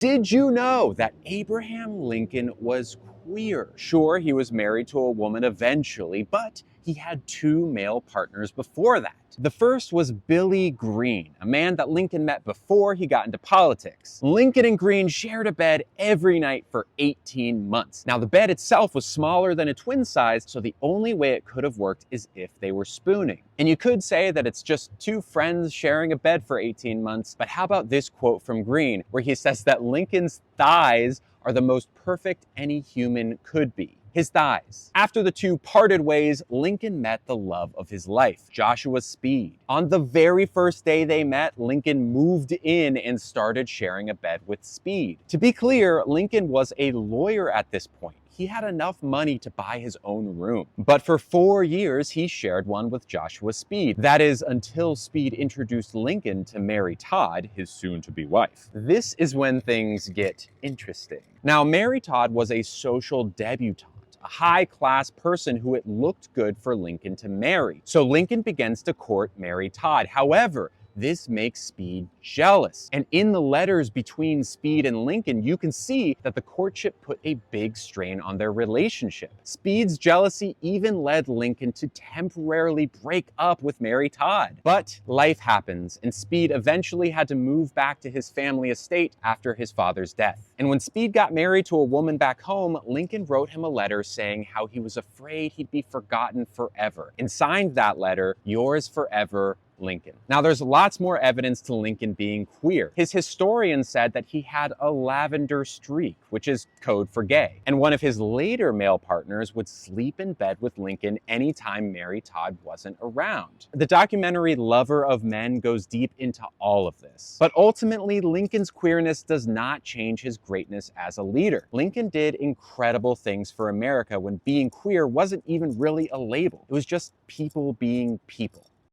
Did you know that Abraham Lincoln was queer? Sure, he was married to a woman eventually, but he had two male partners before that. The first was Billy Green, a man that Lincoln met before he got into politics. Lincoln and Green shared a bed every night for 18 months. Now, the bed itself was smaller than a twin size, so the only way it could have worked is if they were spooning. And you could say that it's just two friends sharing a bed for 18 months, but how about this quote from Green, where he says that Lincoln's thighs are the most perfect any human could be. His thighs. After the two parted ways, Lincoln met the love of his life, Joshua Speed. On the very first day they met, Lincoln moved in and started sharing a bed with Speed. To be clear, Lincoln was a lawyer at this point. He had enough money to buy his own room. But for 4 years, he shared one with Joshua Speed. That is, until Speed introduced Lincoln to Mary Todd, his soon-to-be wife. This is when things get interesting. Now, Mary Todd was a social debutante, a high-class person who it looked good for Lincoln to marry. So Lincoln begins to court Mary Todd. However, this makes Speed jealous. And in the letters between Speed and Lincoln, you can see that the courtship put a big strain on their relationship. Speed's jealousy even led Lincoln to temporarily break up with Mary Todd. But life happens, and Speed eventually had to move back to his family estate after his father's death. And when Speed got married to a woman back home, Lincoln wrote him a letter saying how he was afraid he'd be forgotten forever, and signed that letter, "Yours forever, Lincoln." Now, there's lots more evidence to Lincoln being queer. His historian said that he had a lavender streak, which is code for gay. And one of his later male partners would sleep in bed with Lincoln anytime Mary Todd wasn't around. The documentary Lover of Men goes deep into all of this. But ultimately, Lincoln's queerness does not change his greatness as a leader. Lincoln did incredible things for America when being queer wasn't even really a label. It was just people being people.